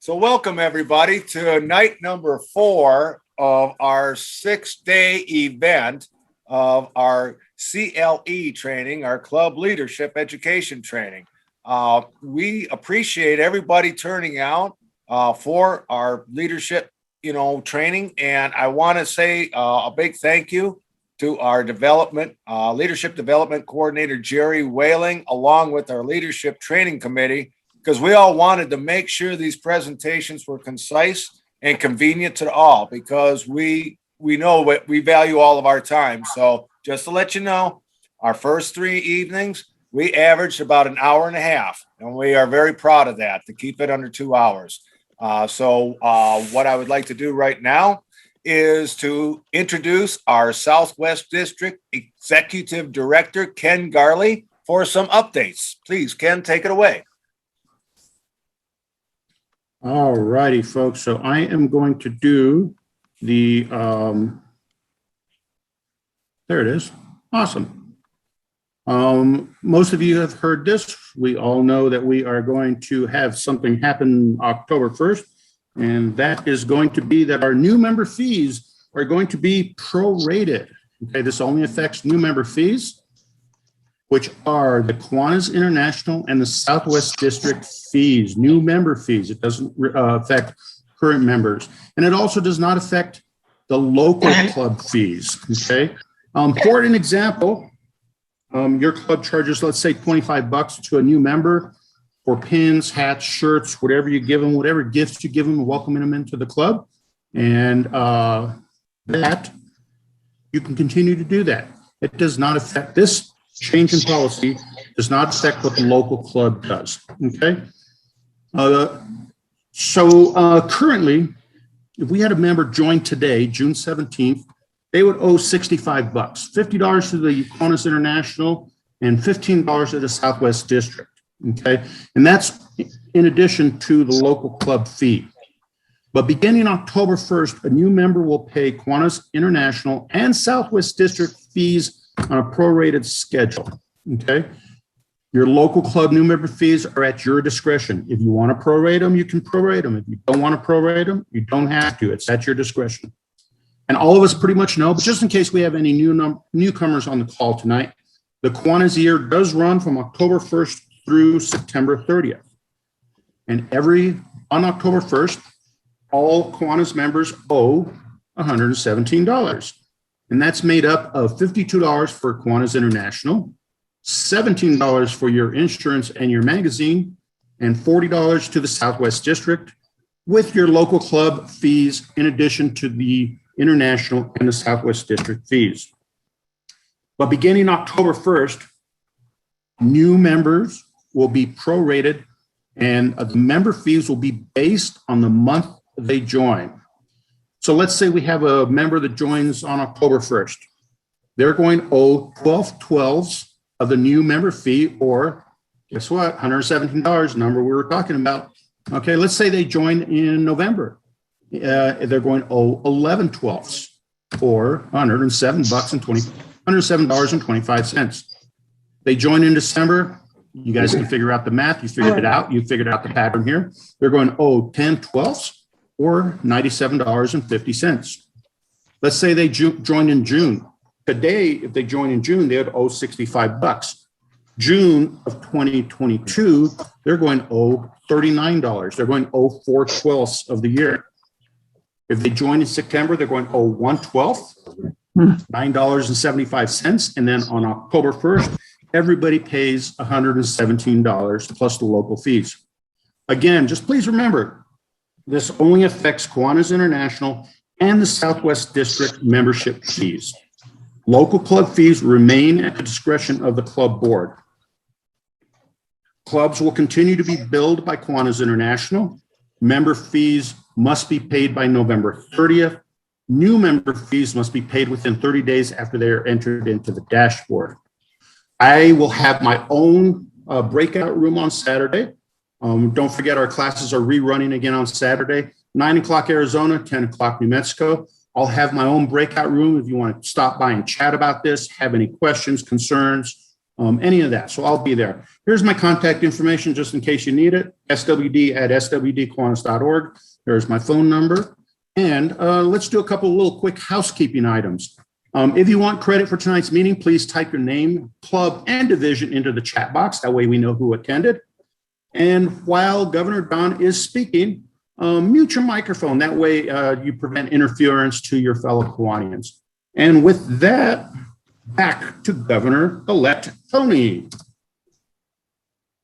So welcome everybody to night number 4 of our 6-day event of our CLE training, our club leadership education training. We appreciate everybody turning out for our leadership, training. And I want to say a big thank you to our leadership development coordinator, Jerry Whaling, along with our leadership training committee, because we all wanted to make sure these presentations were concise and convenient to all, because we know what we value all of our time. So just to let you know, our first 3 evenings, we averaged about an hour and a half, and we are very proud of that, to keep it under 2 hours. So what I would like to do right now is to introduce our Southwest District Executive Director, Ken Garley, for some updates. Please, Ken, take it away. All righty, folks. So I am going to do the, there it is. Awesome. Most of you have heard this. We all know that we are going to have something happen October 1st, and that is going to be that our new member fees are going to be prorated. Okay, this only affects new member fees, which are the Kiwanis International and the Southwest District fees, new member fees. It doesn't affect current members. And it also does not affect the local club fees, okay? For an example, your club charges, let's say $25 to a new member for pins, hats, shirts, whatever you give them, whatever gifts you give them, welcoming them into the club. And that, you can continue to do that. It does not affect this. Change in policy does not affect what the local club does, okay? Currently, if we had a member join today, June 17th, they would owe $65, $50 to the Kiwanis International and $15 to the Southwest District, okay? And that's in addition to the local club fee. But beginning October 1st, a new member will pay Kiwanis International and Southwest District fees on a prorated schedule, okay? Your local club new member fees are at your discretion. If you want to prorate them, you can prorate them. If you don't want to prorate them, you don't have to. It's at your discretion. And all of us pretty much know, but just in case we have any newcomers on the call tonight, the Kiwanis year does run from October 1st through September 30th. And on October 1st, all Kiwanis members owe $117. And that's made up of $52 for Kiwanis International, $17 for your insurance and your magazine, and $40 to the Southwest District, with your local club fees in addition to the International and the Southwest District fees. But beginning October 1st, new members will be prorated, and the member fees will be based on the month they join. So let's say we have a member that joins on October 1st. They're going to owe 12/12 of the new member fee, or guess what? $117, number we were talking about. Okay, let's say they join in November. They're going to owe 11/12, or $107.25. They join in December. You guys can figure out the math. You figured it out. You figured out the pattern here. They're going to owe 10/12, or $97.50. Let's say they join in June. Today, if they join in June, they would owe $65. June of 2022, they're going to owe $39. They're going to owe 4/12 of the year. If they join in September, they're going to owe 1/12, $9.75. And then on October 1st, everybody pays $117 plus the local fees. Again, just please remember, this only affects Kiwanis International and the Southwest District membership fees. Local club fees remain at the discretion of the club board. Clubs will continue to be billed by Kiwanis International. Member fees must be paid by November 30th. New member fees must be paid within 30 days after they are entered into the dashboard. I will have my own breakout room on Saturday. Don't forget, our classes are rerunning again on Saturday, 9 o'clock Arizona, 10 o'clock New Mexico. I'll have my own breakout room if you want to stop by and chat about this, have any questions, concerns, any of that. So I'll be there. Here's my contact information just in case you need it. swd@swdkiwanis.org. There's my phone number. And let's do a couple of little quick housekeeping items. If you want credit for tonight's meeting, please type your name, club, and division into the chat box. That way we know who attended. And while Governor Don is speaking, mute your microphone. That way you prevent interference to your fellow Kiwanians. And with that, back to Governor-elect Tony.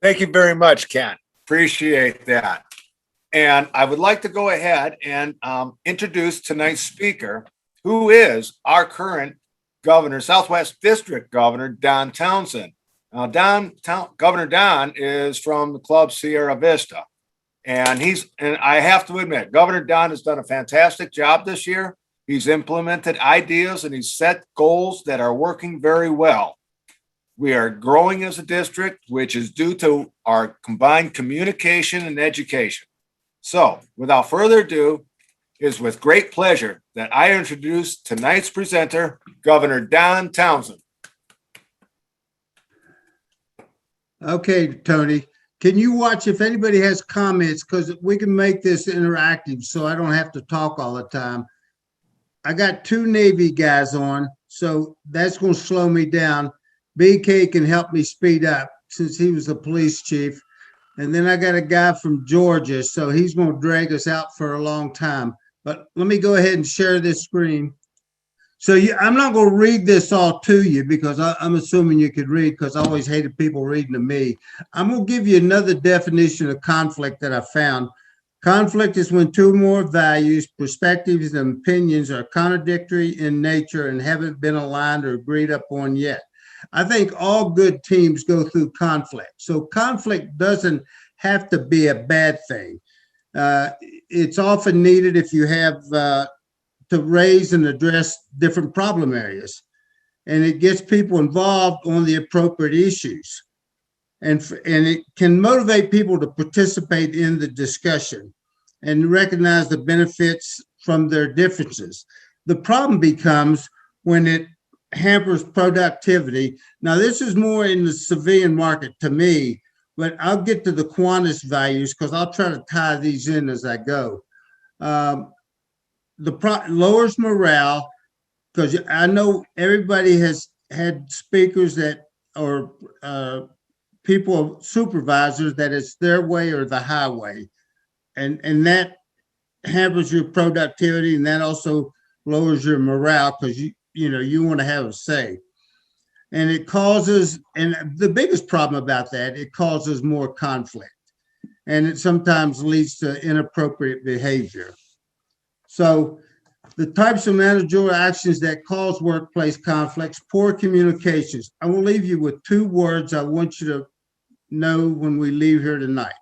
Thank you very much, Ken. Appreciate that. And I would like to go ahead and introduce tonight's speaker, who is our current governor, Southwest District Governor, Don Townsend. Now, Governor Don is from the club Sierra Vista. And I have to admit, Governor Don has done a fantastic job this year. He's implemented ideas and he's set goals that are working very well. We are growing as a district, which is due to our combined communication and education. So, without further ado, it is with great pleasure that I introduce tonight's presenter, Governor Don Townsend. Okay, Tony, can you watch if anybody has comments, because we can make this interactive so I don't have to talk all the time. I got two Navy guys on, so that's going to slow me down. BK can help me speed up since he was the police chief. And then I got a guy from Georgia, so he's going to drag us out for a long time. But let me go ahead and share this screen. So I'm not going to read this all to you because I'm assuming you could read, because I always hated people reading to me. I'm going to give you another definition of conflict that I found. Conflict is when two or more values, perspectives, and opinions are contradictory in nature and haven't been aligned or agreed upon yet. I think all good teams go through conflict. So conflict doesn't have to be a bad thing. It's often needed if you have to raise and address different problem areas. And it gets people involved on the appropriate issues. And it can motivate people to participate in the discussion and recognize the benefits from their differences. The problem becomes when it hampers productivity. Now, this is more in the civilian market to me, but I'll get to the Kiwanis values because I'll try to tie these in as I go. Lowers morale, because I know everybody has had speakers that or people, supervisors, that it's their way or the highway, and that hampers your productivity, and that also lowers your morale because you want to have a say. And it causes, and the biggest problem about that, it causes more conflict. And it sometimes leads to inappropriate behavior. So the types of managerial actions that cause workplace conflicts: poor communications. I will leave you with two words I want you to know when we leave here tonight.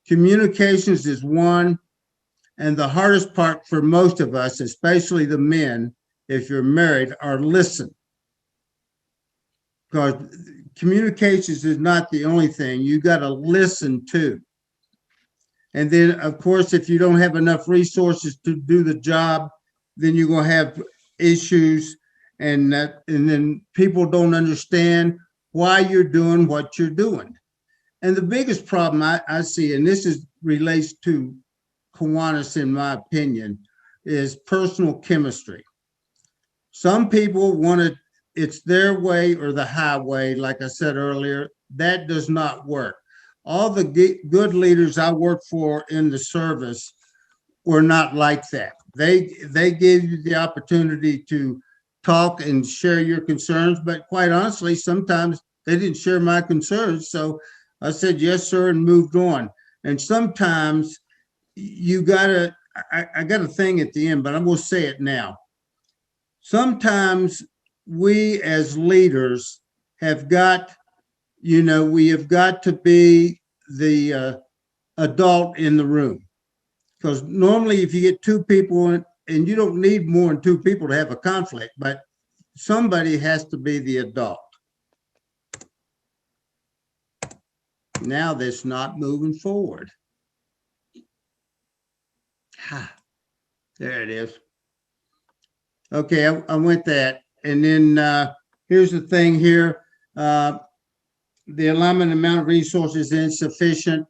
Communications is one, and the hardest part for most of us, especially the men, if you're married, are listen. Because communications is not the only thing. You got to listen too. And then, of course, if you don't have enough resources to do the job, then you're going to have issues, and then people don't understand why you're doing what you're doing. And the biggest problem I see, and this relates to Kiwanis in my opinion, is personal chemistry. Some people want it's their way or the highway, like I said earlier. That does not work. All the good leaders I worked for in the service were not like that. They gave you the opportunity to talk and share your concerns, but quite honestly, sometimes they didn't share my concerns. So I said, yes, sir, and moved on. And sometimes you gotta, I got a thing at the end, but I'm gonna say it now. Sometimes we as leaders have got, we have got to be the adult in the room. Because normally if you get two people, and you don't need more than two people to have a conflict, but somebody has to be the adult. Now that's not moving forward. There it is. Okay, I went that. And then here's the thing here. the alignment amount of resources is insufficient.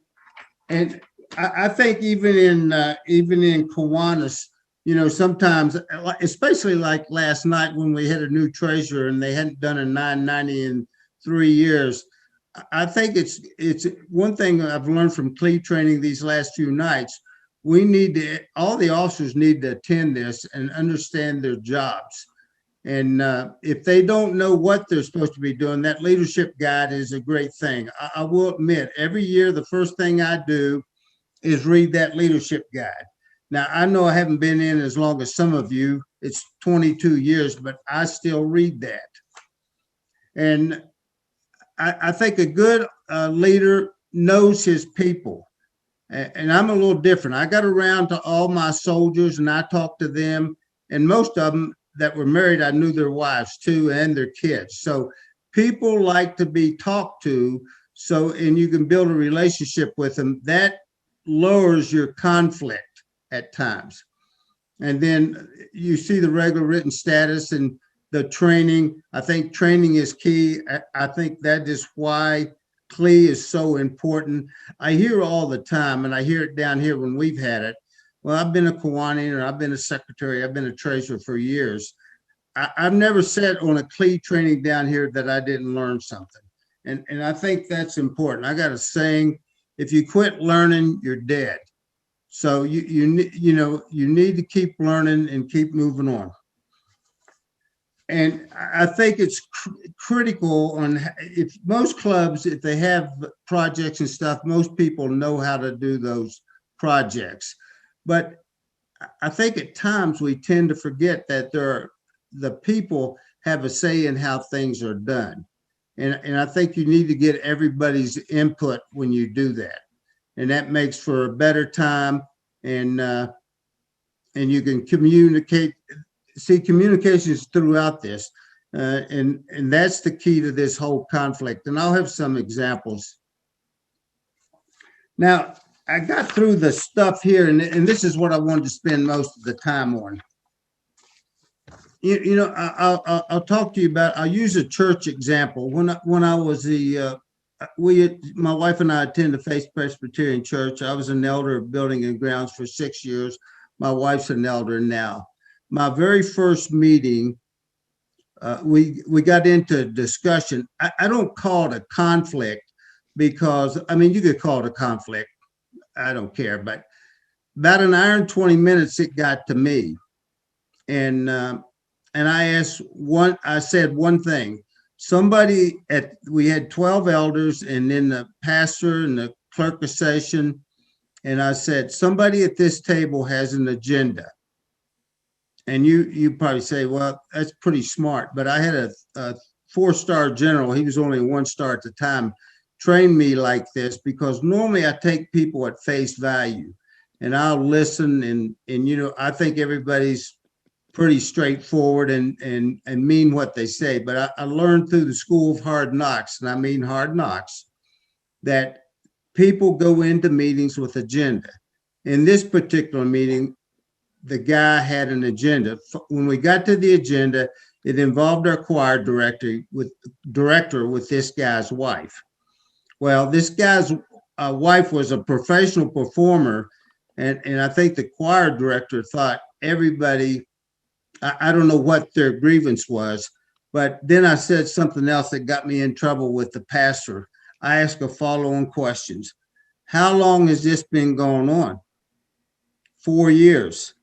And I think even in Kiwanis, you know, sometimes, especially like last night when we had a new treasurer and they hadn't done a 990 in 3 years, I think it's one thing I've learned from Cle training these last few nights. All the officers need to attend this and understand their jobs. And if they don't know what they're supposed to be doing, that leadership guide is a great thing. I will admit, every year, the first thing I do is read that leadership guide. Now, I know I haven't been in as long as some of you. It's 22 years, but I still read that. And I think a good leader knows his people. And I'm a little different. I got around to all my soldiers and I talked to them. And most of them that were married, I knew their wives too and their kids. So people like to be talked to. And you can build a relationship with them. That lowers your conflict at times. And then you see the regular written status and the training. I think training is key. I think that is why Cle is so important. I hear all the time, and I hear it down here when we've had it. Well, I've been a Kiwanian, or I've been a secretary, I've been a treasurer for years. I've never said on a Cle training down here that I didn't learn something. And I think that's important. I got a saying, if you quit learning, you're dead. So you need to keep learning and keep moving on. And I think it's critical on if most clubs, if they have projects and stuff, most people know how to do those projects. But I think at times we tend to forget that the people have a say in how things are done. And I think you need to get everybody's input when you do that. And that makes for a better time, and you can communicate. See, communications throughout this, and that's the key to this whole conflict. And I'll have some examples. Now, I got through the stuff here, and this is what I wanted to spend most of the time on. I'll talk to you about. I'll use a church example. When I was my wife and I attended Faith Presbyterian Church. I was an elder of Building and Grounds for 6 years. My wife's an elder now. My very first meeting, we got into a discussion. I don't call it a conflict because, I mean, you could call it a conflict. I don't care. But about an hour and 20 minutes, it got to me. And I said one thing. We had 12 elders and then the pastor and the clerk of session. And I said, somebody at this table has an agenda. And you probably say, well, that's pretty smart. But I had a 4-star general. He was only a 1-star at the time, trained me like this because normally I take people at face value and I'll listen. And I think everybody's pretty straightforward and mean what they say. But I learned through the school of hard knocks, and I mean hard knocks, that people go into meetings with agenda. In this particular meeting, the guy had an agenda. When we got to the agenda, it involved our choir director with this guy's wife. Well, this guy's wife was a professional performer, and I think the choir director thought everybody, I don't know what their grievance was, but then I said something else that got me in trouble with the pastor. I asked a follow-on questions. How long has this been going on? 4 years.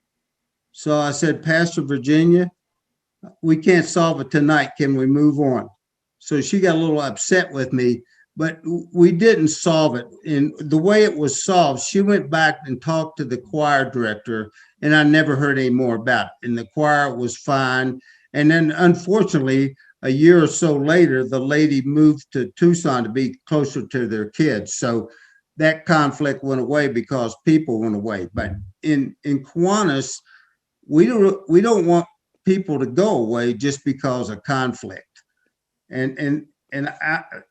So I said, Pastor Virginia, we can't solve it tonight. Can we move on? So she got a little upset with me, but we didn't solve it. And the way it was solved, she went back and talked to the choir director, and I never heard any more about it. And the choir was fine. And then unfortunately, a year or so later, the lady moved to Tucson to be closer to their kids. So that conflict went away because people went away. But in Kiwanis, we don't want people to go away just because of conflict. And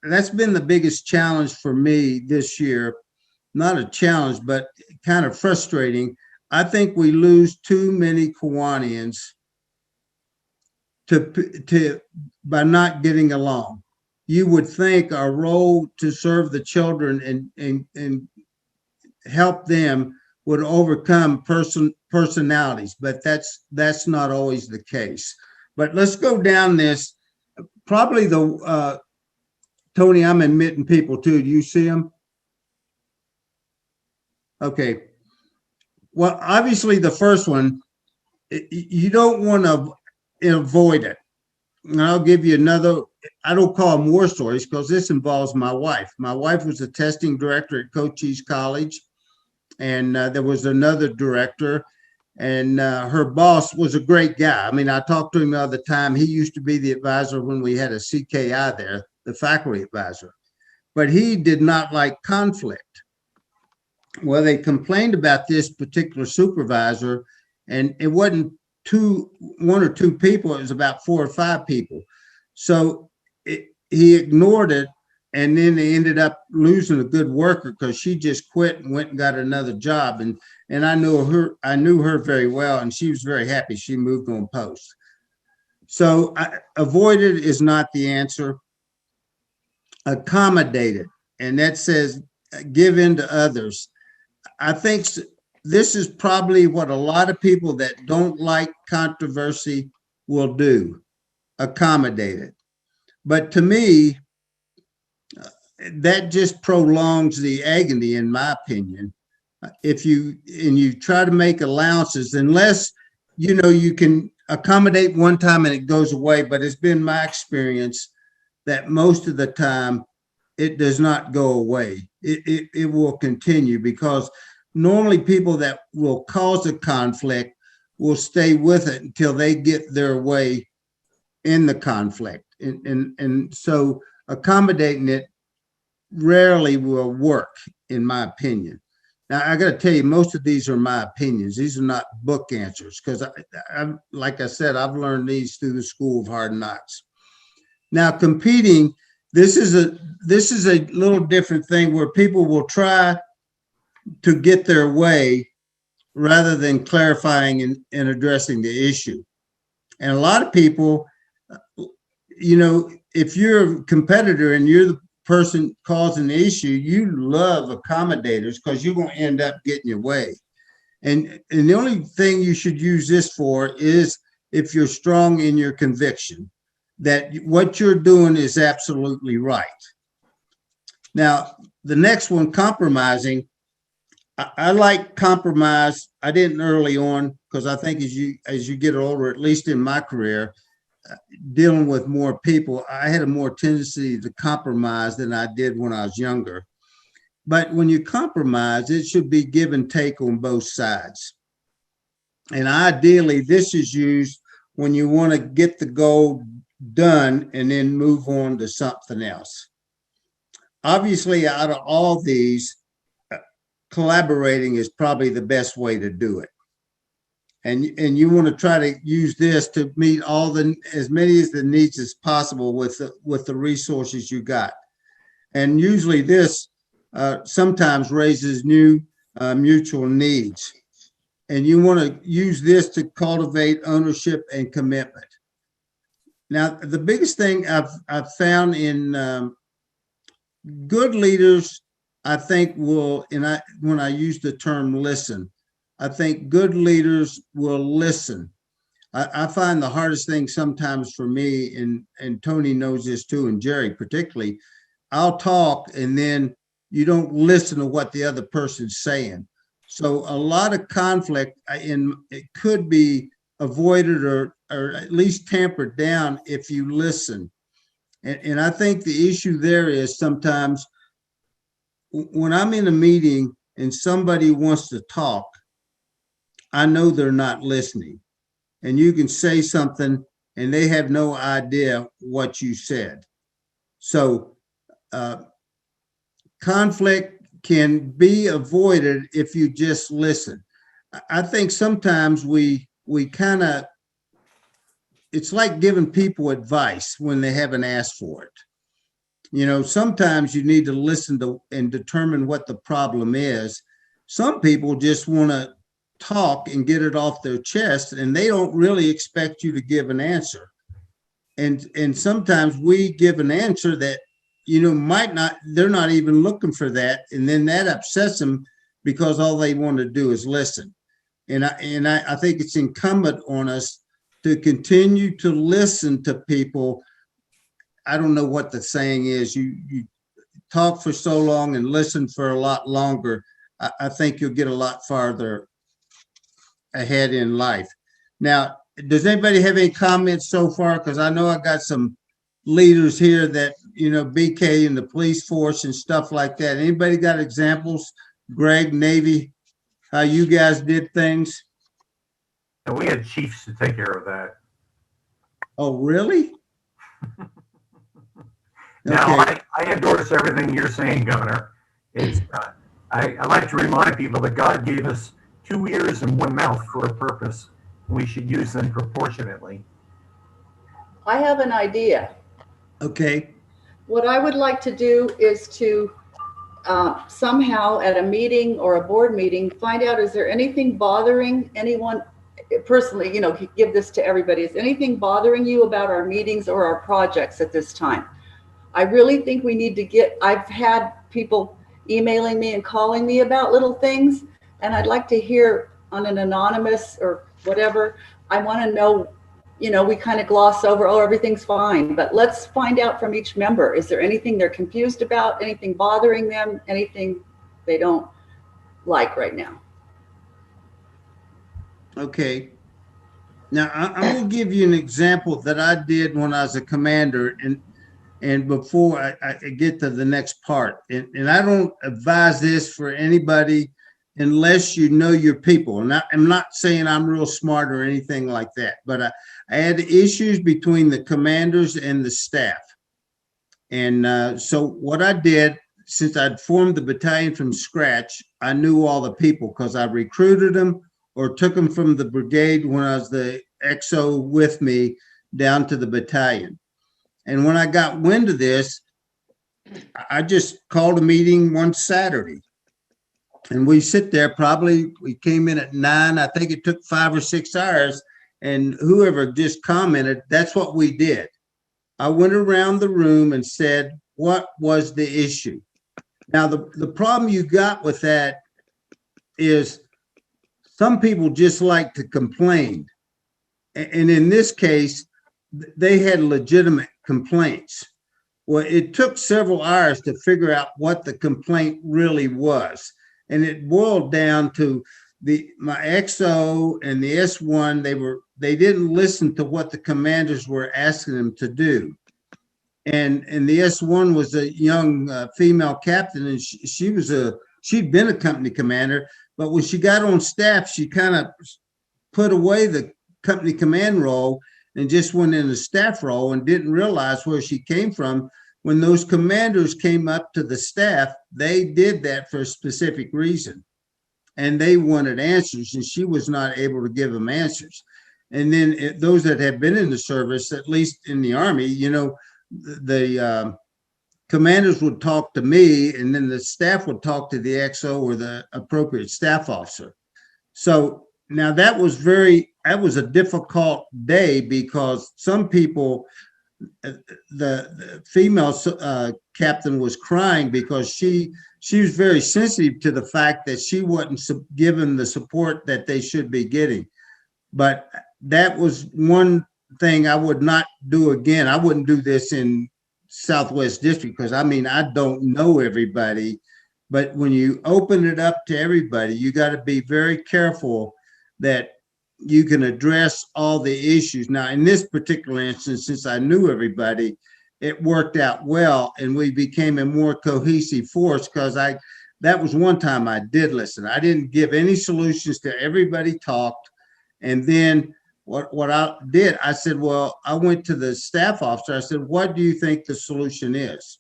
that's been the biggest challenge for me this year. Not a challenge, but kind of frustrating. I think we lose too many Kiwanians by not getting along. you would think our role to serve the children and help them would overcome personalities, but that's not always the case. But let's go down this. Probably Tony, I'm admitting people too. Do you see them? Okay. Well, obviously the first one, you don't want to avoid it. And I'll give you another, I don't call them war stories because this involves my wife. My wife was a testing director at Cochise College, and there was another director, and her boss was a great guy. I mean, I talked to him the other time. He used to be the advisor when we had a CKI there, the faculty advisor, but he did not like conflict. Well, they complained about this particular supervisor, and it wasn't one or two people, it was about 4 or 5 people. So he ignored it, and then they ended up losing a good worker because she just quit and went and got another job. And I knew her very well, and she was very happy. She moved on post. So avoided is not the answer. Accommodated, and that says give in to others. I think this is probably what a lot of people that don't like controversy will do, accommodate it. But to me, that just prolongs the agony, in my opinion. If you try to make allowances, unless you can accommodate one time and it goes away, but it's been my experience that most of the time it does not go away. It will continue, because normally people that will cause a conflict will stay with it until they get their way in the conflict. And so accommodating it rarely will work, in my opinion. Now, I got to tell you, most of these are my opinions. These are not book answers, because like I said, I've learned these through the School of Hard Knocks. Now, competing, this is a little different thing, where people will try to get their way rather than clarifying and addressing the issue. And a lot of people, if you're a competitor and you're the person causing the issue, you love accommodators because you're going to end up getting your way. And the only thing you should use this for is if you're strong in your conviction that what you're doing is absolutely right. Now, the next one, compromising. I like compromise. I didn't early on, because I think as you get older, at least in my career, dealing with more people, I had a more tendency to compromise than I did when I was younger. But when you compromise, it should be give and take on both sides. And ideally, this is used when you want to get the goal done and then move on to something else. Obviously, out of all these, collaborating is probably the best way to do it. And you want to try to use this to meet as many of the needs as possible with the resources you got. And usually this sometimes raises new mutual needs. And you want to use this to cultivate ownership and commitment. Now, the biggest thing I've found in good leaders, I think when I use the term listen, I think good leaders will listen. I find the hardest thing sometimes for me, and Tony knows this too, and Jerry particularly, I'll talk and then you don't listen to what the other person's saying. So a lot of conflict, it could be avoided or at least tampered down if you listen. And I think the issue there is sometimes when I'm in a meeting and somebody wants to talk, I know they're not listening. And you can say something and they have no idea what you said. So conflict can be avoided if you just listen. I think sometimes we kind of, it's like giving people advice when they haven't asked for it. Sometimes you need to listen to and determine what the problem is. Some people just want to talk and get it off their chest, and they don't really expect you to give an answer. And sometimes we give an answer that, might not, they're not even looking for that. And then that upsets them because all they want to do is listen. And I think it's incumbent on us to continue to listen to people. I don't know what the saying is. You talk for so long and listen for a lot longer. I think you'll get a lot farther ahead in life. Now, does anybody have any comments so far? Because I know I got some leaders here that, BK and the police force and stuff like that. Anybody got examples? Greg, Navy, how you guys did things? And we had chiefs to take care of that. Oh, really? Now, Okay. I endorse everything you're saying, Governor. It's I like to remind people that God gave us 2 ears and 1 mouth for a purpose. We should use them proportionately. I have an idea. Okay. What I would like to do is to somehow at a meeting or a board meeting, find out, is there anything bothering anyone personally, give this to everybody. Is anything bothering you about our meetings or our projects at this time? I really think we need to I've had people emailing me and calling me about little things, and I'd like to hear on an anonymous or whatever. I want to know, we kind of gloss over, oh, everything's fine, but let's find out from each member. Is there anything they're confused about, anything bothering them, anything they don't like right now? Okay. Now, I'm going to give you an example that I did when I was a commander, and before I get to the next part, and I don't advise this for anybody unless you know your people. And I'm not saying I'm real smart or anything like that, but I had issues between the commanders and the staff. And so what I did, since I'd formed the battalion from scratch, I knew all the people because I recruited them or took them from the brigade when I was the XO with me down to the battalion. And when I got wind of this, I just called a meeting one Saturday. And we sit there, we came in at 9. I think it took 5 or 6 hours. And whoever just commented, that's what we did. I went around the room and said, what was the issue? Now, the problem you got with that is some people just like to complain. And in this case, they had legitimate complaints. Well, it took several hours to figure out what the complaint really was. And it boiled down to my XO and the S1, they didn't listen to what the commanders were asking them to do. And the S1 was a young female captain, and she'd been a company commander, but when she got on staff, she kind of put away the company command role and just went in the staff role and didn't realize where she came from. When those commanders came up to the staff, they did that for a specific reason. And they wanted answers, and she was not able to give them answers. And then those that have been in the service, at least in the Army, the commanders would talk to me, and then the staff would talk to the XO or the appropriate staff officer. So now that was a difficult day because some people, the female captain was crying because she was very sensitive to the fact that she wasn't given the support that they should be getting. But that was one thing I would not do again. I wouldn't do this in Southwest District because I don't know everybody. But when you open it up to everybody, you got to be very careful that you can address all the issues. Now, in this particular instance, since I knew everybody, it worked out well, and we became a more cohesive force because that was one time I did listen. I didn't give any solutions to everybody talked. And then what I did, I said, well, I went to the staff officer. I said, what do you think the solution is?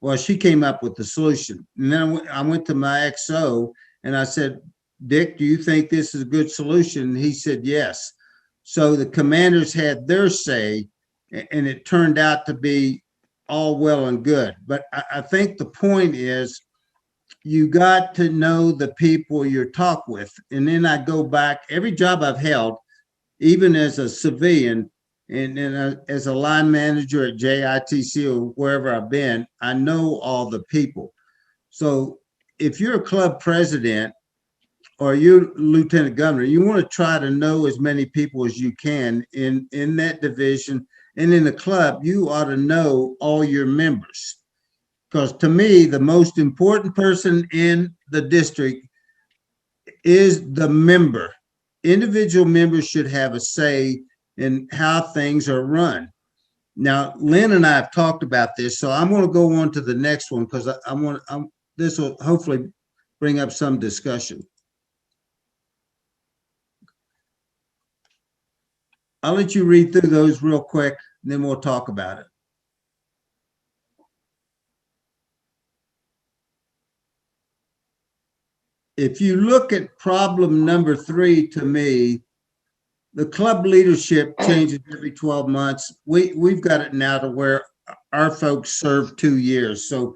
Well, she came up with the solution. And then I went to my XO and I said, Dick, do you think this is a good solution? And he said, yes. So the commanders had their say, and it turned out to be all well and good. But I think the point is you got to know the people you're talking with. And then I go back, every job I've held, even as a civilian, And then as a line manager at JITC or wherever I've been, I know all the people. So if you're a club president or you're lieutenant governor, you want to try to know as many people as you can in that division. And in the club, you ought to know all your members. Because to me, the most important person in the district is the member. Individual members should have a say in how things are run. Now, Lynn and I have talked about this, so I'm going to go on to the next one because this will hopefully bring up some discussion. I'll let you read through those real quick, and then we'll talk about it. If you look at problem number 3, to me, the club leadership changes every 12 months. We've got it now to where our folks serve 2 years. So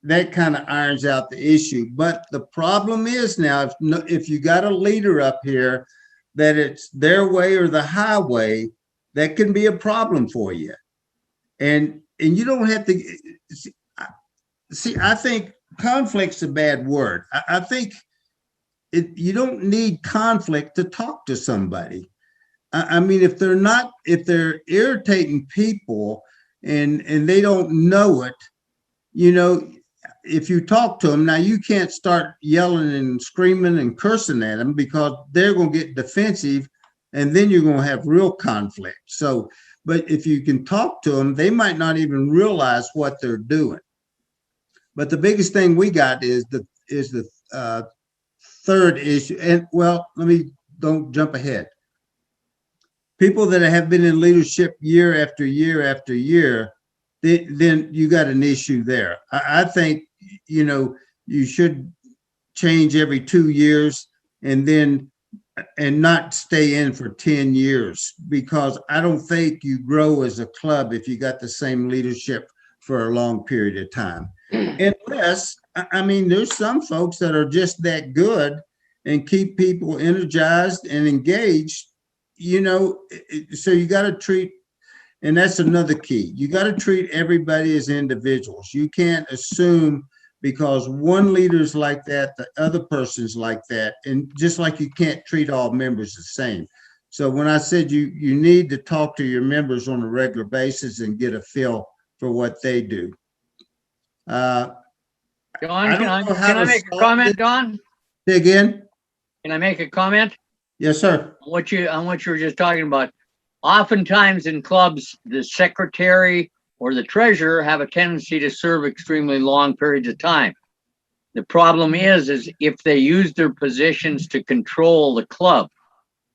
that kind of irons out the issue. But the problem is now, if you got a leader up here that it's their way or the highway, that can be a problem for you. And you don't have to see, I think conflict's a bad word. I think you don't need conflict to talk to somebody. I mean, if they're irritating people and they don't know it, you know, if you talk to them, now you can't start yelling and screaming and cursing at them because they're going to get defensive and then you're going to have real conflict. So, but if you can talk to them, they might not even realize what they're doing. But the biggest thing we got is the third issue. And well, don't jump ahead. People that have been in leadership year after year after year, then you got an issue there. I think, you know, you should change every 2 years and not stay in for 10 years, because I don't think you grow as a club if you got the same leadership for a long period of time. Unless, I mean, there's some folks that are just that good and keep people energized and engaged, you know, so you got to treat, and that's another key. You got to treat everybody as individuals. You can't assume because one leader's like that, the other person's like that. And just like you can't treat all members the same. So when I said you need to talk to your members on a regular basis and get a feel for what they do. Don, can I make a comment, Don? Say again? Can I make a comment? Yes, sir. On what you were just talking about. Oftentimes in clubs, the secretary or the treasurer have a tendency to serve extremely long periods of time. The problem is if they use their positions to control the club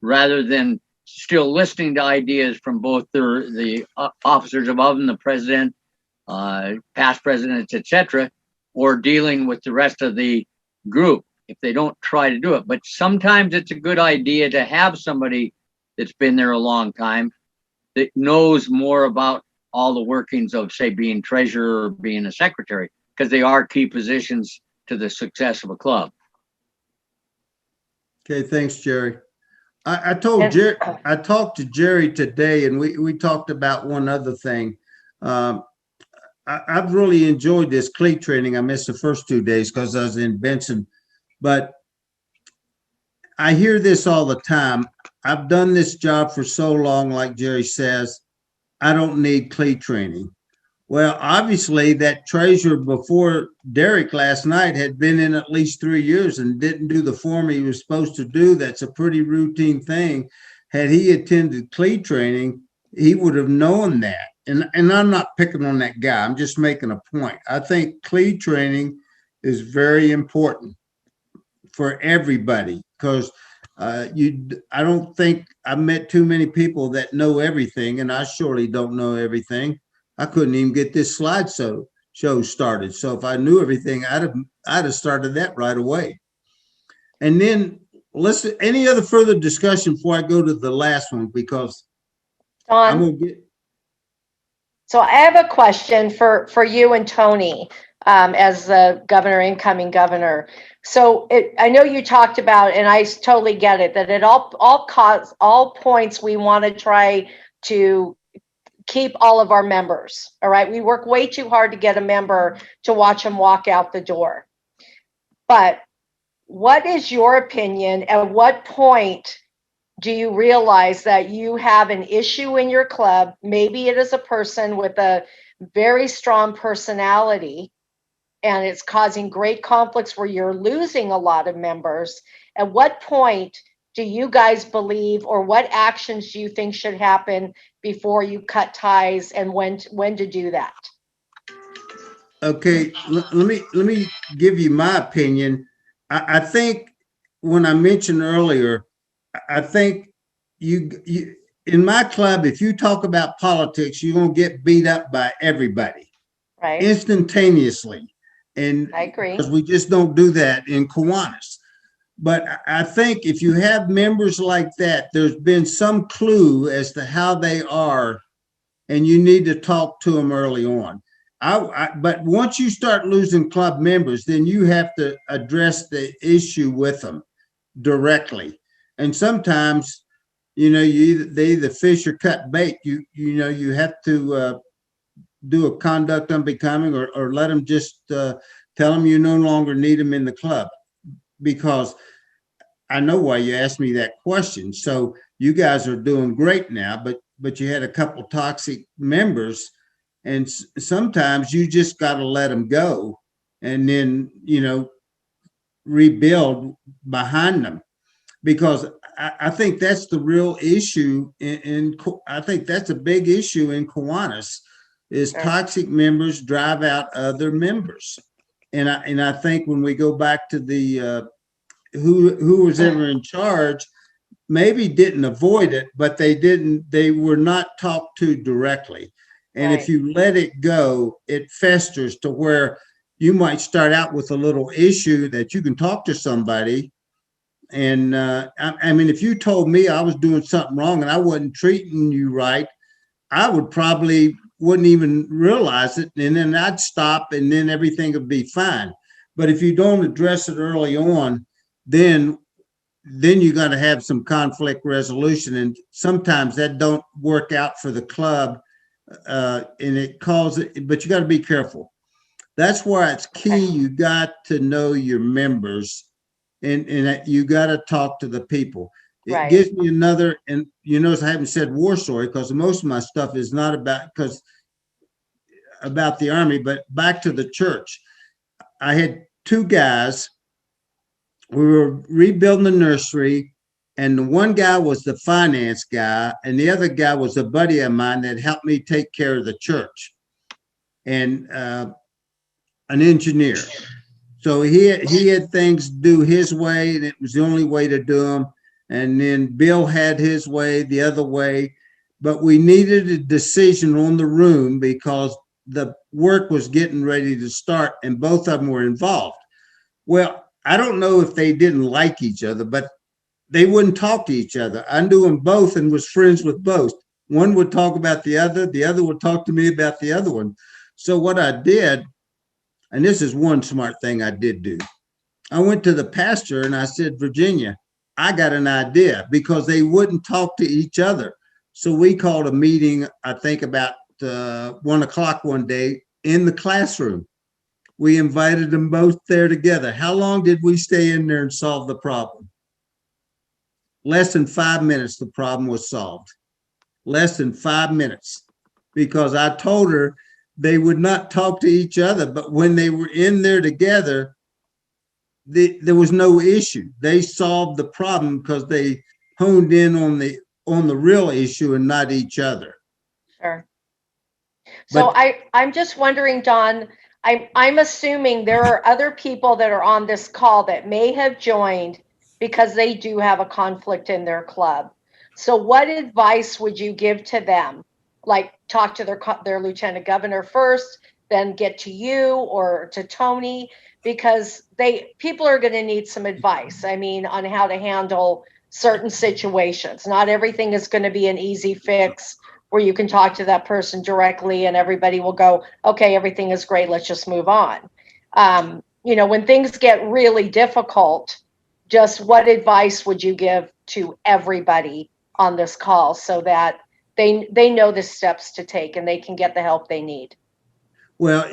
rather than still listening to ideas from both the officers above them, the president, past presidents, etc., or dealing with the rest of the group, if they don't try to do it. But sometimes it's a good idea to have somebody that's been there a long time that knows more about all the workings of, say, being treasurer or being a secretary, because they are key positions to the success of a club. Okay, thanks, Jerry. I talked to Jerry today, and we talked about one other thing. I've really enjoyed this Cle training. I missed the first 2 days because I was in Benson, but I hear this all the time. I've done this job for so long, like Jerry says, I don't need Cle training. Well, obviously that treasurer before Derek last night had been in at least 3 years and didn't do the form he was supposed to do. That's a pretty routine thing. Had he attended Cle training, he would have known that. And I'm not picking on that guy. I'm just making a point. I think Cle training is very important for everybody because I don't think I've met too many people that know everything, and I surely don't know everything. I couldn't even get this slideshow started. So if I knew everything, I'd have started that right away. And then listen, any other further discussion before I go to the last one, because Don, I'm gonna get. So I have a question for you and Tony as the incoming governor. So I know you talked about, and I totally get it, that at all points we want to try to keep all of our members. All right. We work way too hard to get a member to watch them walk out the door. But what is your opinion? At what point do you realize that you have an issue in your club? Maybe it is a person with a very strong personality and it's causing great conflicts where you're losing a lot of members. At what point do you guys believe, or what actions do you think should happen before you cut ties, and when to do that? Okay, let me give you my opinion. I think when I mentioned earlier, I think you in my club, if you talk about politics, you're gonna get beat up by everybody Right. instantaneously. And I agree. because we just don't do that in Kiwanis. But I think if you have members like that, there's been some clue as to how they are, and you need to talk to them early on. But once you start losing club members, then you have to address the issue with them directly. And sometimes, they either fish or cut bait. You have to do a conduct unbecoming, or let them just tell them you no longer need them in the club. Because I know why you asked me that question. So you guys are doing great now, but you had a couple toxic members, and sometimes you just got to let them go, and then rebuild behind them, because I think that's the real issue. I think that's a big issue in Kiwanis, is toxic members drive out other members, and I think when we go back to the who was ever in charge, maybe didn't avoid it, but they were not talked to directly. And if you let it go, it festers to where you might start out with a little issue that you can talk to somebody. And I mean, if you told me I was doing something wrong and I wasn't treating you right, I would probably wouldn't even realize it. And then I'd stop, and then everything would be fine. But if you don't address it early on, then you got to have some conflict resolution, and sometimes that don't work out for the club, and it causes it. But you got to be careful. That's why it's key. You got to know your members, and you got to talk to the people. It gives me another, and you notice I haven't said war story, because most of my stuff is not about the Army, but back to the church. I had two guys. We were rebuilding the nursery, and the one guy was the finance guy, and the other guy was a buddy of mine that helped me take care of the church, and an engineer. So he had things do his way, and it was the only way to do them. And then Bill had his way, the other way. But we needed a decision on the room because the work was getting ready to start, and both of them were involved. Well, I don't know if they didn't like each other, but they wouldn't talk to each other. I knew them both and was friends with both. One would talk about the other would talk to me about the other one. So what I did, and this is one smart thing I did do, I went to the pastor and I said, Virginia, I got an idea, because they wouldn't talk to each other. So we called a meeting, I think about 1 o'clock one day in the classroom. We invited them both there together. How long did we stay in there and solve the problem? Less than 5 minutes, the problem was solved. Less than 5 minutes, because I told her they would not talk to each other, but when they were in there together, there was no issue. They solved the problem because they honed in on the real issue and not each other. Sure. So I'm just wondering, Don, I'm assuming there are other people that are on this call that may have joined because they do have a conflict in their club. So what advice would you give to them? Like, talk to their lieutenant governor first, then get to you or to Tony, because people are going to need some advice. I mean, on how to handle certain situations. Not everything is going to be an easy fix where you can talk to that person directly and everybody will go, okay, everything is great, let's just move on. When things get really difficult, just what advice would you give to everybody on this call so that they know the steps to take and they can get the help they need. Well,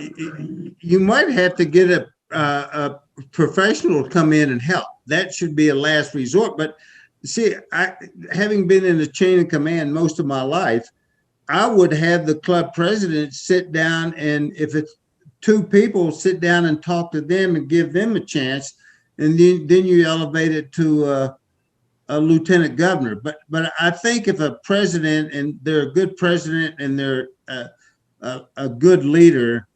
you might have to get a professional to come in and help. That should be a last resort. But see, having been in the chain of command most of my life, I would have the club president sit down, and if it's two people, sit down and talk to them and give them a chance, and then you elevate it to a lieutenant governor. But I think if a president, and they're a good president and they're a good leader,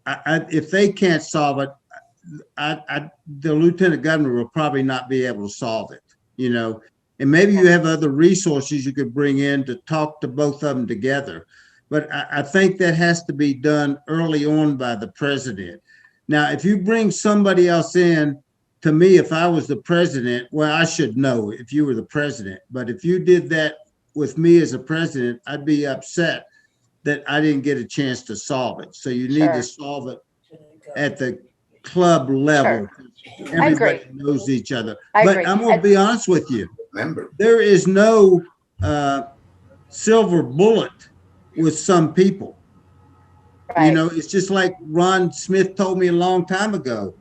if they can't solve it, the lieutenant governor will probably not be able to solve it, you know. And maybe you have other resources you could bring in to talk to both of them together. But I think that has to be done early on by the president. Now, if you bring somebody else in, to me, if I was the president, well, I should know if you were the president. But if you did that with me as a president, I'd be upset that I didn't get a chance to solve it. So you need to solve it at the club level. Sure. Everybody knows each other. But I'm going to be honest with you. There is no silver bullet with some people. Right. You know, it's just like Ron Smith told me a long time ago.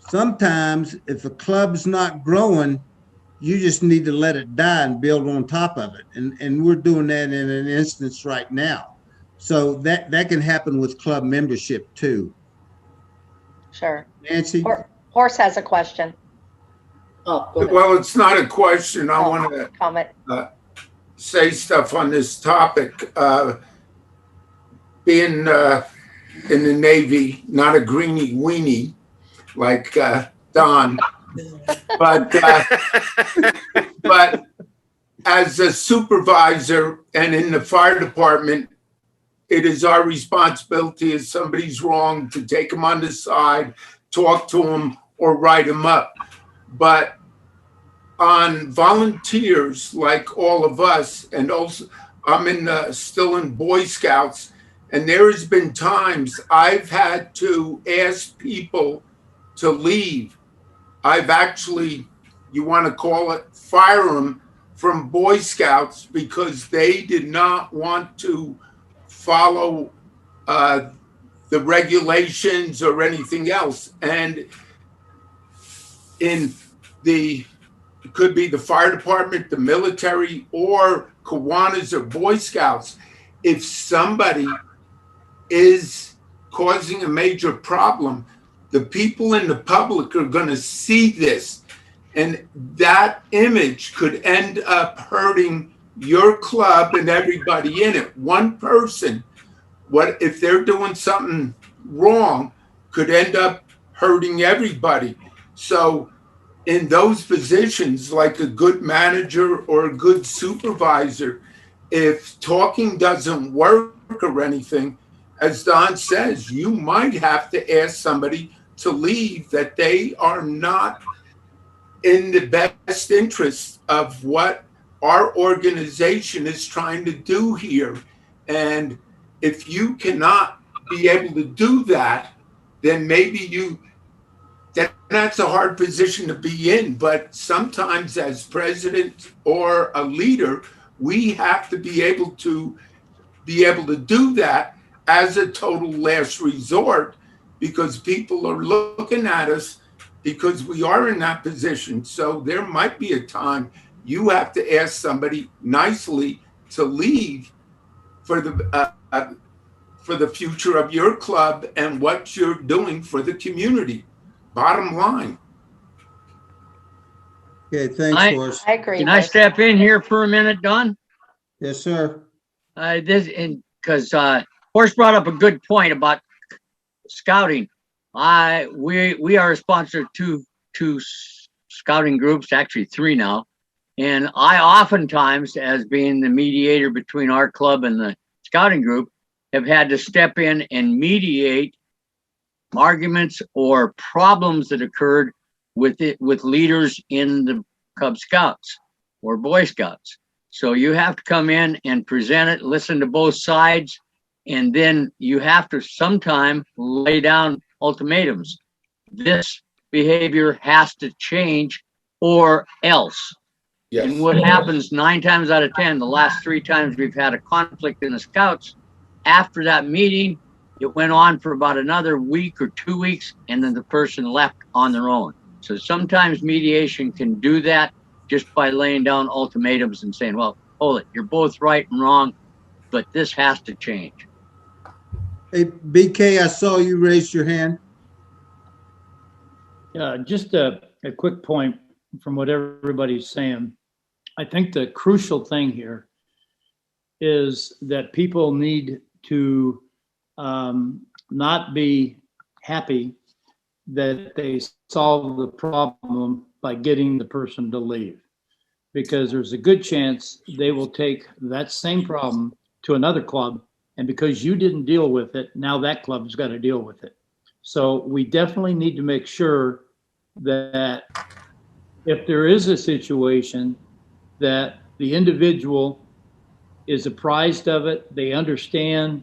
Sometimes if a club's not growing, you just need to let it die and build on top of it. And we're doing that in an instance right now. So that can happen with club membership too. Sure. Nancy? Horse has a question. Oh, well, it's not a question. I want to comment. Say stuff on this topic. Being in the Navy, not a greenie weenie like Don, but as a supervisor and in the fire department, it is our responsibility if somebody's wrong to take them on the side, talk to them, or write them up. But on volunteers like all of us, and also I'm still in Boy Scouts, and there has been times I've had to ask people to leave. I've actually, you want to call it, fire them from Boy Scouts because they did not want to follow the regulations or anything else. And it could be the fire department, the military, or Kiwanis or Boy Scouts. If somebody is causing a major problem, the people in the public are going to see this, and that image could end up hurting your club and everybody in it. One person, what if they're doing something wrong, could end up hurting everybody. So in those positions, like a good manager or a good supervisor, if talking doesn't work or anything, as Don says, you might have to ask somebody to leave, that they are not in the best interest of what our organization is trying to do here. And if you cannot be able to do that, then maybe that's a hard position to be in. But sometimes as president or a leader, we have to be able to do that as a total last resort, because people are looking at us because we are in that position. So there might be a time you have to ask somebody nicely to leave for the future of your club and what you're doing for the community. Bottom line. Okay, thanks, Horst. I agree. Can I step in here for a minute, Don? Yes, sir. Because Horst brought up a good point about scouting. We are a sponsor to two scouting groups, actually 3 now. And I oftentimes, as being the mediator between our club and the scouting group, have had to step in and mediate arguments or problems that occurred with leaders in the Cub Scouts or Boy Scouts. So you have to come in and present it, listen to both sides, and then you have to sometime lay down ultimatums. This behavior has to change or else. Yes. And what happens 9 times out of 10, the last 3 times we've had a conflict in the scouts, after that meeting, it went on for about another week or 2 weeks, and then the person left on their own. So sometimes mediation can do that just by laying down ultimatums and saying, well, hold it, you're both right and wrong, but this has to change. Hey, BK, I saw you raise your hand. Yeah, just a quick point from what everybody's saying. I think the crucial thing here is that people need to not be happy that they solve the problem by getting the person to leave, because there's a good chance they will take that same problem to another club, and because you didn't deal with it, now that club's got to deal with it. So we definitely need to make sure that if there is a situation that the individual is apprised of it, they understand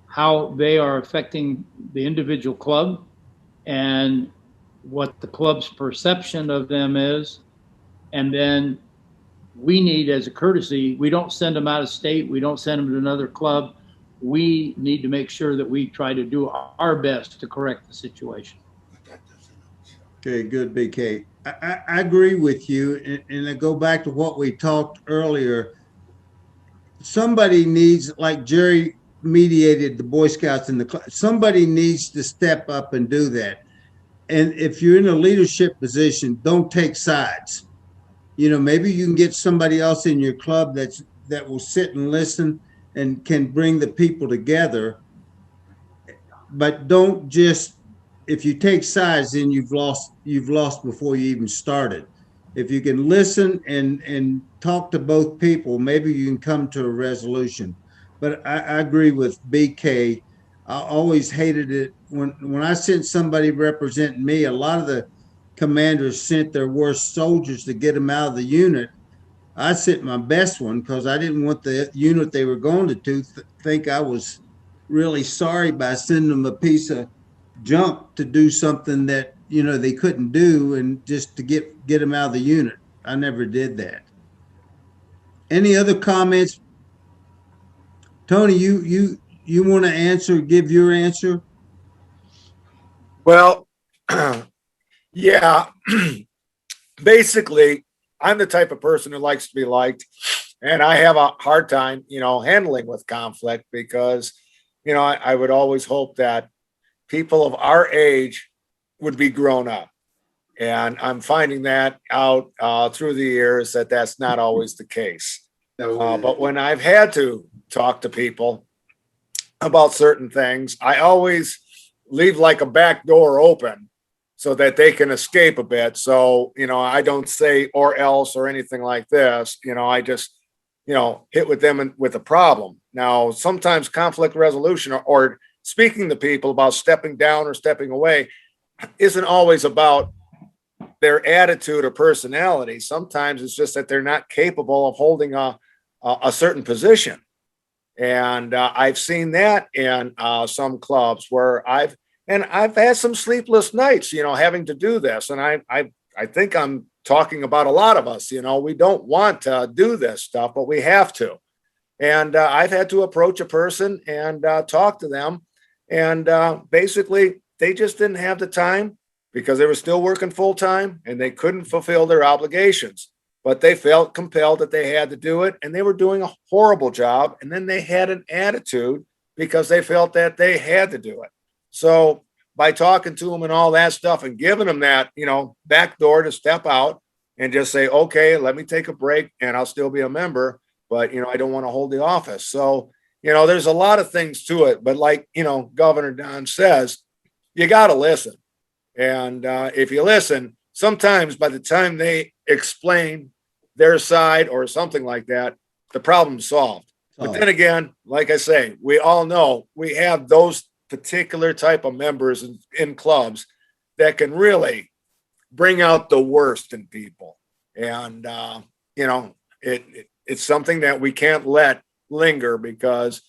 how they are affecting the individual club and what the club's perception of them is. And then we need, as a courtesy, we don't send them out of state, we don't send them to another club. We need to make sure that we try to do our best to correct the situation. Okay, good, BK. I agree with you. And I go back to what we talked earlier. Somebody needs, like Jerry mediated the Boy Scouts in the club, somebody needs to step up and do that. And if you're in a leadership position, don't take sides. You know, maybe you can get somebody else in your club that will sit and listen and can bring the people together. But don't just, if you take sides, then you've lost before you even started. If you can listen and talk to both people, maybe you can come to a resolution. But I agree with BK. I always hated it when I sent somebody representing me. A lot of the commanders sent their worst soldiers to get them out of the unit. I sent my best one because I didn't want the unit they were going to think I was really sorry by sending them a piece of junk to do something that, you know, they couldn't do, and just to get them out of the unit. I never did that. Any other comments? Tony, you want to answer, give your answer? Well, yeah, basically, I'm the type of person who likes to be liked, and I have a hard time, handling with conflict because, I would always hope that people of our age would be grown up. And I'm finding that out through the years that that's not always the case. But when I've had to talk to people about certain things, I always leave like a back door open so that they can escape a bit. So, I don't say or else or anything like this. I just, hit with them with a problem. Now, sometimes conflict resolution or speaking to people about stepping down or stepping away isn't always about their attitude or personality. Sometimes it's just that they're not capable of holding a certain position. And I've seen that in some clubs where I've had some sleepless nights, having to do this. And I think I'm talking about a lot of us, we don't want to do this stuff, but we have to. And I've had to approach a person and talk to them. And basically, they just didn't have the time because they were still working full time and they couldn't fulfill their obligations. But they felt compelled that they had to do it, and they were doing a horrible job. And then they had an attitude because they felt that they had to do it. So by talking to them and all that stuff and giving them that, back door to step out and just say, okay, let me take a break and I'll still be a member, but, I don't want to hold the office. So, there's a lot of things to it, but like, Governor Don says, you got to listen. And if you listen, sometimes by the time they explain their side or something like that, the problem's solved. But then again, like I say, we all know we have those particular type of members in clubs that can really bring out the worst in people. And, it's something that we can't let linger because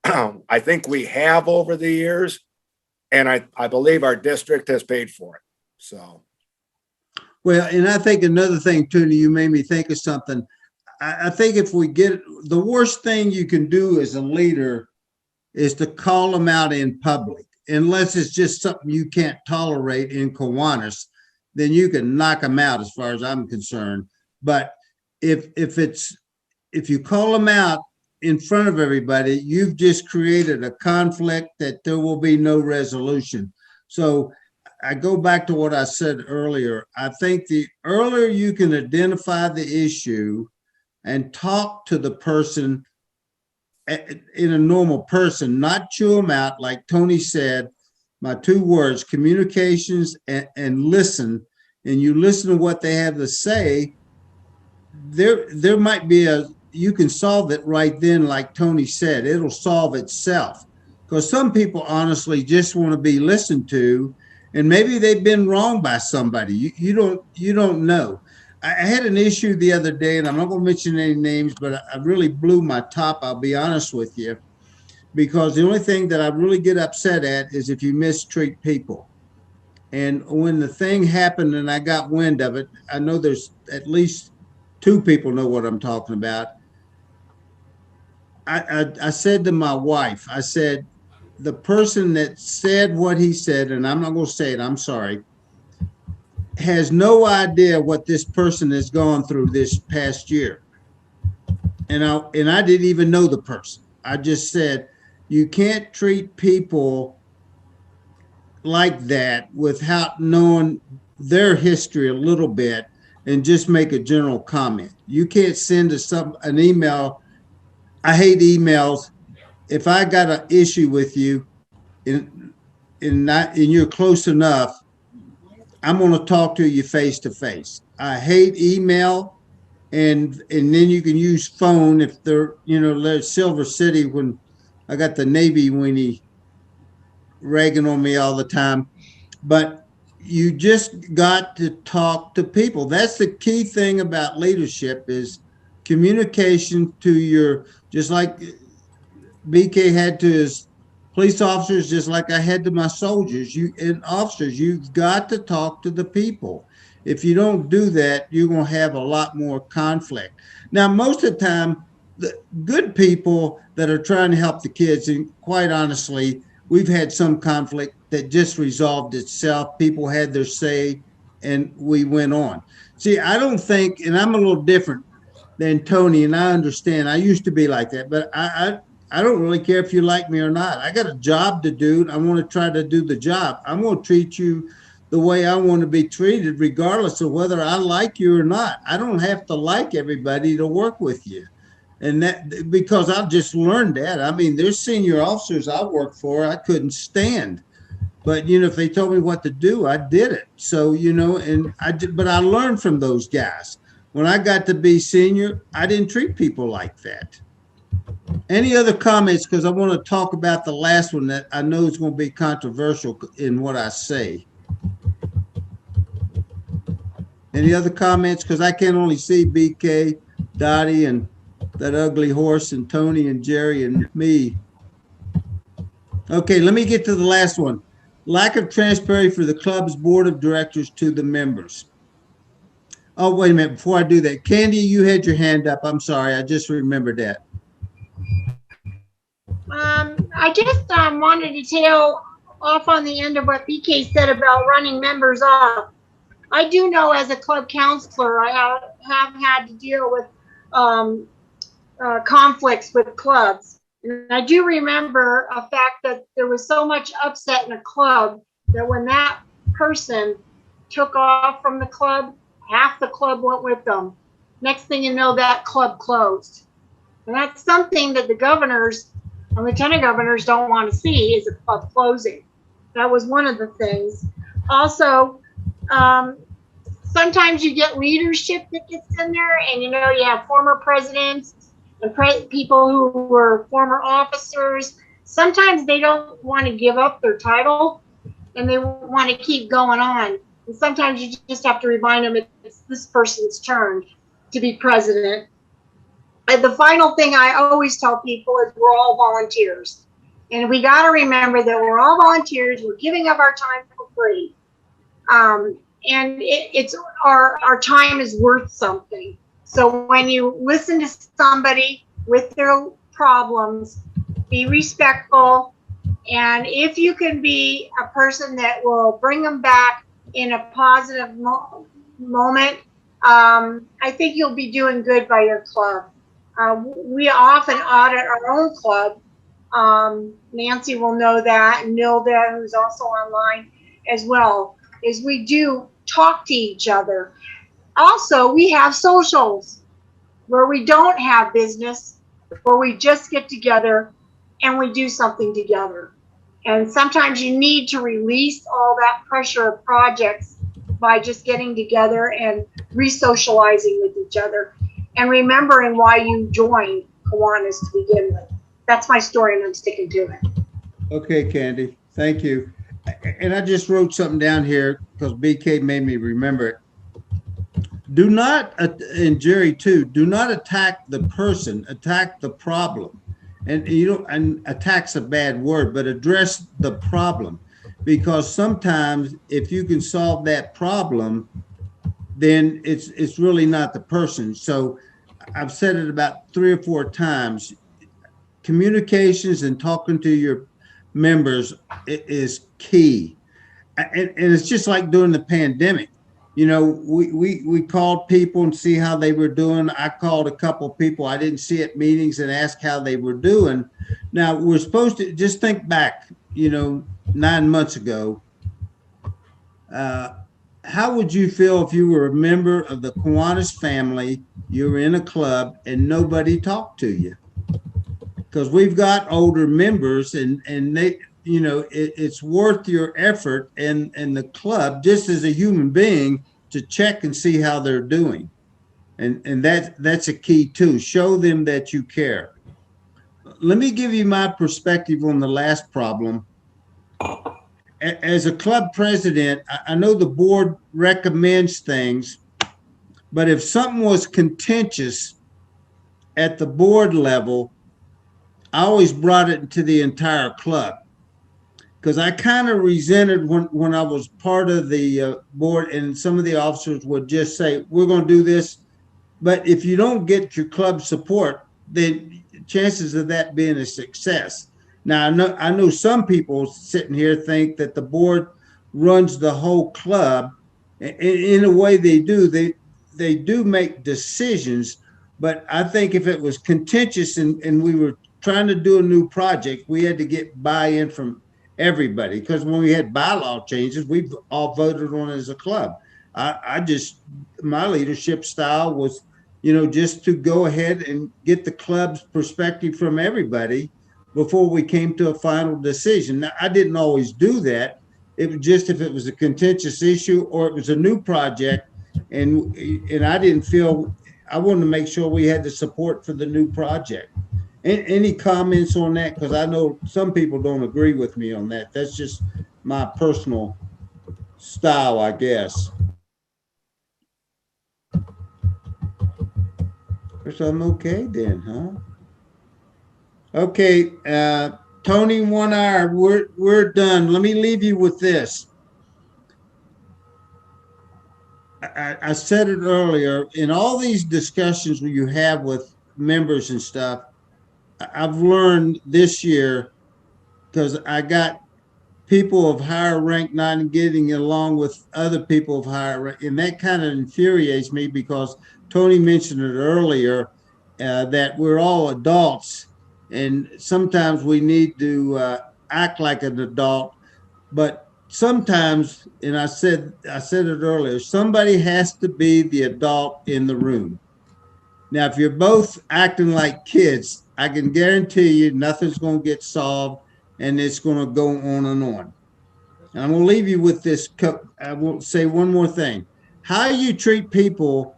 I think we have over the years, and I believe our district has paid for it. So. Well, and I think another thing, Tony, you made me think of something. I think if we get, the worst thing you can do as a leader is to call them out in public, unless it's just something you can't tolerate in Kiwanis, then you can knock them out as far as I'm concerned. But if you call them out in front of everybody, you've just created a conflict that there will be no resolution. So I go back to what I said earlier. I think the earlier you can identify the issue and talk to the person in a normal person, not chew them out, like Tony said, my 2 words, communications and listen, and you listen to what they have to say, there might be you can solve it right then, like Tony said, it'll solve itself. Because some people honestly just want to be listened to, and maybe they've been wronged by somebody. You don't know. I had an issue the other day, and I'm not going to mention any names, but I really blew my top, I'll be honest with you, because the only thing that I really get upset at is if you mistreat people. And when the thing happened and I got wind of it, I know there's at least 2 people know what I'm talking about. I said to my wife, I said, the person that said what he said, and I'm not going to say it, I'm sorry, has no idea what this person has gone through this past year. And I didn't even know the person. I just said, you can't treat people like that without knowing their history a little bit and just make a general comment. You can't send an email. I hate emails. If I got an issue with you and you're close enough, I'm going to talk to you face to face. I hate email, and then you can use phone if they're, Silver City, when I got the Navy weenie ragging on me all the time. But you just got to talk to people. That's the key thing about leadership is communication to just like BK had to his police officers, just like I had to my soldiers, officers, you've got to talk to the people. If you don't do that, you're going to have a lot more conflict. Now, most of the time, the good people that are trying to help the kids, and quite honestly, we've had some conflict that just resolved itself. People had their say, and we went on. See, I don't think, and I'm a little different than Tony, and I understand. I used to be like that, but I don't really care if you like me or not. I got a job to do. I want to try to do the job. I'm going to treat you the way I want to be treated, regardless of whether I like you or not. I don't have to like everybody to work with you. And that, because I've just learned that. I mean, there's senior officers I work for I couldn't stand. But, if they told me what to do, I did it. So, but I learned from those guys. When I got to be senior, I didn't treat people like that. Any other comments? Because I want to talk about the last one that I know is going to be controversial in what I say. Any other comments? Because I can only see BK, Dottie, and that ugly horse, and Tony and Jerry and me. Okay, let me get to the last one. Lack of transparency for the club's board of directors to the members. Oh, wait a minute. Before I do that, Candy, you had your hand up. I'm sorry. I just remembered that. I just wanted to tail off on the end of what BK said about running members off. I do know as a club counselor, I have had to deal with conflicts with clubs. And I do remember a fact that there was so much upset in a club that when that person took off from the club, half the club went with them. Next thing you know, that club closed. And that's something that the governors and lieutenant governors don't want to see, is a club closing. That was one of the things. Also, sometimes you get leadership that gets in there, and you have former presidents and people who were former officers. Sometimes they don't want to give up their title, and they want to keep going on. And sometimes you just have to remind them it's this person's turn to be president. And the final thing I always tell people is we're all volunteers. And we got to remember that we're all volunteers. We're giving up our time for free. and it's our time is worth something. So when you listen to somebody with their problems, be respectful, and if you can be a person that will bring them back in a positive moment, I think you'll be doing good by your club. We often audit our own club. Nancy will know that, and Nilda, who's also online as well, is we do talk to each other. Also, we have socials where we don't have business, where we just get together and we do something together. And sometimes you need to release all that pressure of projects by just getting together and re-socializing with each other and remembering why you joined Kiwanis to begin with. That's my story, and I'm sticking to it. Okay, Candy, thank you. And I just wrote something down here because BK made me remember it. Do not, and Jerry too, do not attack the person, attack the problem. And you know, and attack's a bad word, but address the problem. Because sometimes if you can solve that problem, then it's really not the person. So I've said it about 3 or 4 times. Communications and talking to your members is key. And it's just like during the pandemic. You know, we called people and see how they were doing. I called a couple of people I didn't see at meetings and asked how they were doing. Now, we're supposed to just think back, you know, 9 months ago. How would you feel if you were a member of the Kiwanis family, you were in a club and nobody talked to you? Because we've got older members and they, you know, it's worth your effort and the club, just as a human being, to check and see how they're doing. And that's a key too. Show them that you care. Let me give you my perspective on the last problem. As a club president, I know the board recommends things, but if something was contentious at the board level, I always brought it to the entire club. Because I kind of resented when I was part of the board and some of the officers would just say, we're going to do this. But if you don't get your club support, then chances of that being a success. Now, I know some people sitting here think that the board runs the whole club. In a way they do. They do make decisions. But I think if it was contentious and we were trying to do a new project, we had to get buy-in from everybody, because when we had bylaw changes, we all voted on it as a club. My leadership style was, you know, just to go ahead and get the club's perspective from everybody before we came to a final decision. Now, I didn't always do that. It was just if it was a contentious issue or it was a new project, and I didn't feel, I wanted to make sure we had the support for the new project. Any comments on that? Because I know some people don't agree with me on that. That's just my personal style, I guess. Guess I'm okay then, huh? Okay, Tony, 1 hour. We're done. Let me leave you with this. I said it earlier. In all these discussions you have with members and stuff, I've learned this year, because I got people of higher rank not getting along with other people of higher rank, and that kind of infuriates me, because Tony mentioned it earlier, that we're all adults and sometimes we need to act like an adult, but sometimes, and I said it earlier, somebody has to be the adult in the room. Now, if you're both acting like kids, I can guarantee you nothing's going to get solved, and it's going to go on and on. And I'm going to leave you with this. I will say one more thing. How you treat people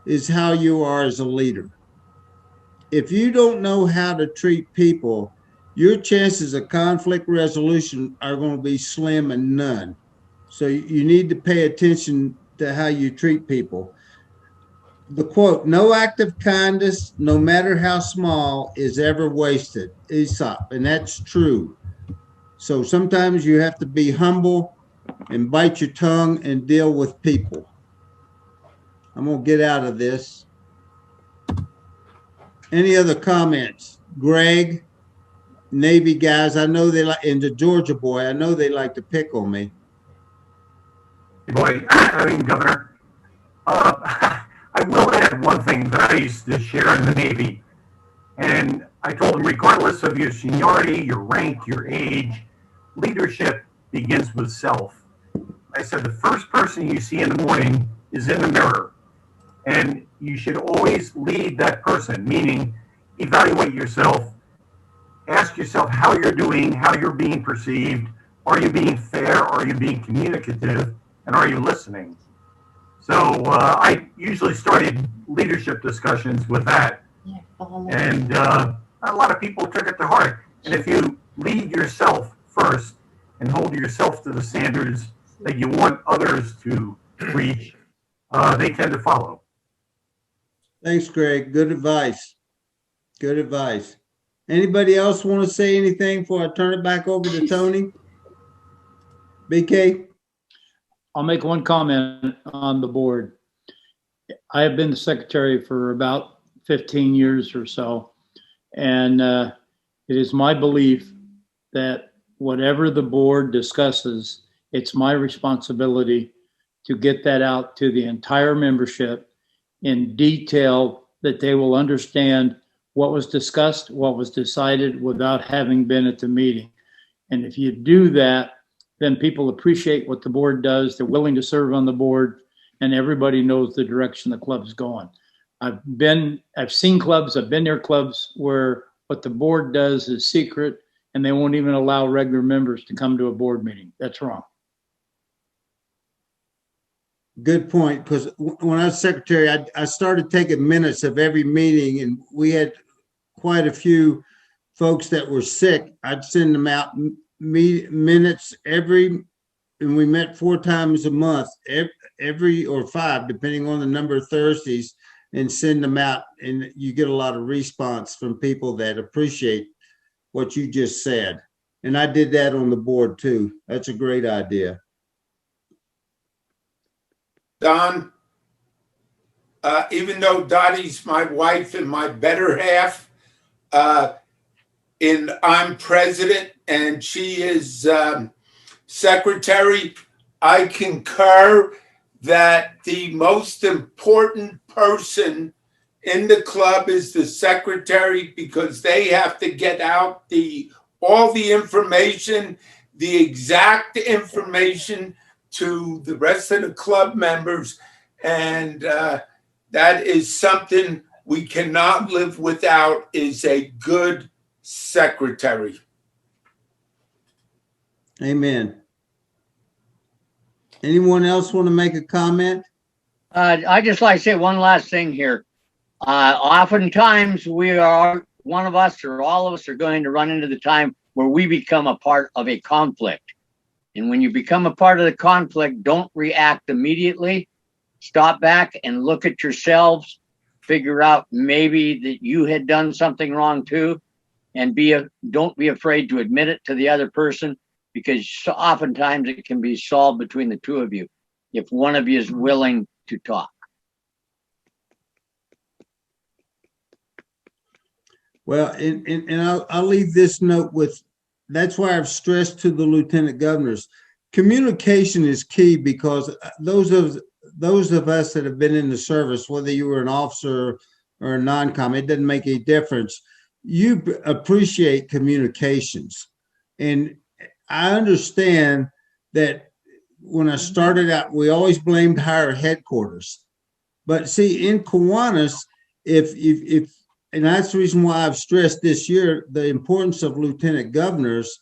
is how you are as a leader. If you don't know how to treat people, your chances of conflict resolution are going to be slim and none. So you need to pay attention to how you treat people. The quote, no act of kindness, no matter how small, is ever wasted. Aesop, and that's true. So sometimes you have to be humble and bite your tongue and deal with people. I'm gonna get out of this. Any other comments? Greg, Navy guys, I know they like, and the Georgia boy, I know they like to pick on me. Boy, Governor, I will add one thing that I used to share in the Navy. And I told them, regardless of your seniority, your rank, your age, leadership begins with self. I said, the first person you see in the morning is in the mirror. And you should always lead that person, meaning evaluate yourself, ask yourself how you're doing, how you're being perceived. Are you being fair? Are you being communicative? And are you listening? So I usually started leadership discussions with that. And a lot of people took it to heart. And if you lead yourself first and hold yourself to the standards that you want others to reach, they tend to follow. Thanks, Greg. Good advice. Good advice. Anybody else want to say anything before I turn it back over to Tony? BK? I'll make one comment on the board. I have been the secretary for about 15 years or so, and it is my belief that whatever the board discusses, it's my responsibility to get that out to the entire membership in detail, that they will understand what was discussed, what was decided without having been at the meeting. And if you do that, then people appreciate what the board does. They're willing to serve on the board, and everybody knows the direction the club's going. I've seen clubs, I've been near clubs where what the board does is secret, and they won't even allow regular members to come to a board meeting. That's wrong. Good point, because when I was secretary, I started taking minutes of every meeting, and we had quite a few folks that were sick. I'd send them out minutes and we met 4 times a month, every or 5, depending on the number of Thursdays, and send them out. And you get a lot of response from people that appreciate what you just said. And I did that on the board too. That's a great idea. Don, even though Dottie's my wife and my better half, and I'm president and she is secretary, I concur that the most important person in the club is the secretary, because they have to get out all the information, the exact information to the rest of the club members. And that is something we cannot live without, is a good secretary. Amen. Anyone else want to make a comment? I just like to say one last thing here. Oftentimes one of us or all of us are going to run into the time where we become a part of a conflict. And when you become a part of the conflict, don't react immediately. Stop back and look at yourselves, figure out maybe that you had done something wrong too, and don't be afraid to admit it to the other person, because oftentimes it can be solved between the two of you if one of you is willing to talk. Well, and I'll leave this note with, that's why I've stressed to the lieutenant governors, communication is key, because those of us that have been in the service, whether you were an officer or a non-com, it doesn't make any difference. You appreciate communications. And I understand that when I started out, we always blamed higher headquarters. But see, in Kiwanis, and that's the reason why I've stressed this year the importance of lieutenant governors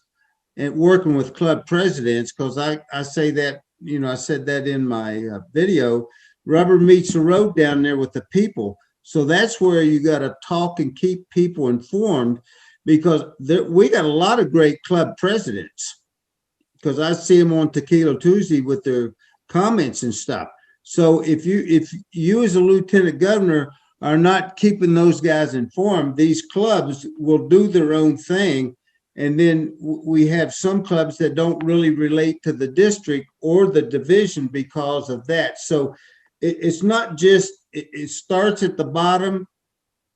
and working with club presidents, because I say that, I said that in my video, rubber meets the road down there with the people. So that's where you got to talk and keep people informed, because we got a lot of great club presidents, because I see them on Tequila Tuesday with their comments and stuff. So if you as a lieutenant governor are not keeping those guys informed, these clubs will do their own thing And then we have some clubs that don't really relate to the district or the division because of that. So it's not just, it starts at the bottom,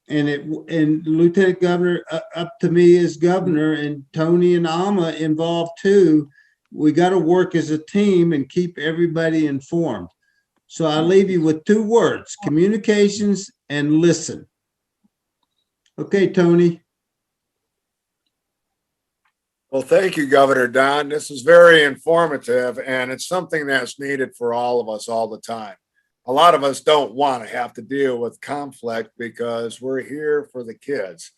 and Lieutenant Governor up to me as governor, and Tony and Alma involved too. We got to work as a team and keep everybody informed. So I leave you with 2 words: communications and listen. Okay, Tony. Well, thank you, Governor Don. This is very informative, and it's something that's needed for all of us all the time. A lot of us don't want to have to deal with conflict because we're here for the kids,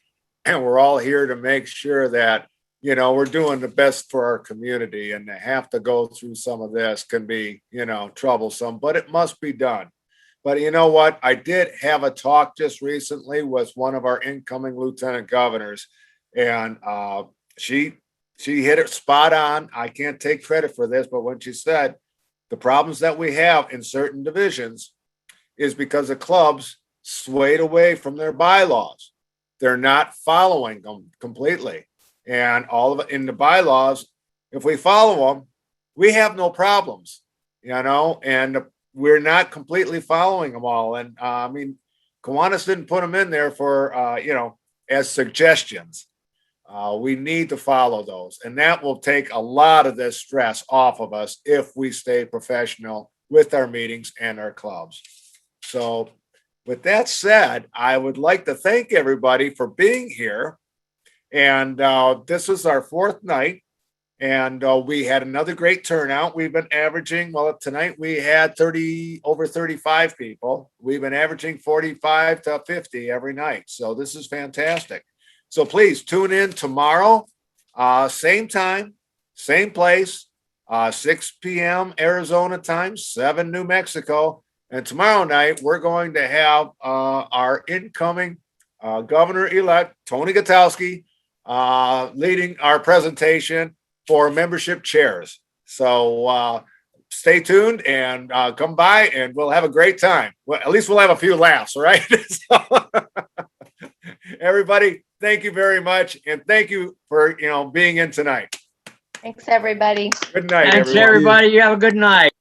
and we're all here to make sure that, we're doing the best for our community, and to have to go through some of this can be, troublesome, but it must be done. But you know what? I did have a talk just recently with one of our incoming lieutenant governors, and she hit it spot on. I can't take credit for this, but when she said the problems that we have in certain divisions is because the clubs swayed away from their bylaws. They're not following them completely. And all of it in the bylaws, if we follow them, we have no problems, and we're not completely following them all. And Kiwanis didn't put them in there for, as suggestions. We need to follow those, and that will take a lot of this stress off of us if we stay professional with our meetings and our clubs. So with that said, I would like to thank everybody for being here. And this is our 4th night, and we had another great turnout. We've been averaging, tonight we had over 35 people. We've been averaging 45 to 50 every night. So this is fantastic. So please tune in tomorrow, same time, same place, 6 p.m. Arizona time, 7 New Mexico. And tomorrow night, we're going to have our incoming governor-elect, Tony Gutowski, leading our presentation for membership chairs. So stay tuned and come by, and we'll have a great time. Well, at least we'll have a few laughs, right? So, everybody, thank you very much, and thank you for being in tonight. Thanks, everybody. Good night, Thanks, everyone. everybody. You have a good night.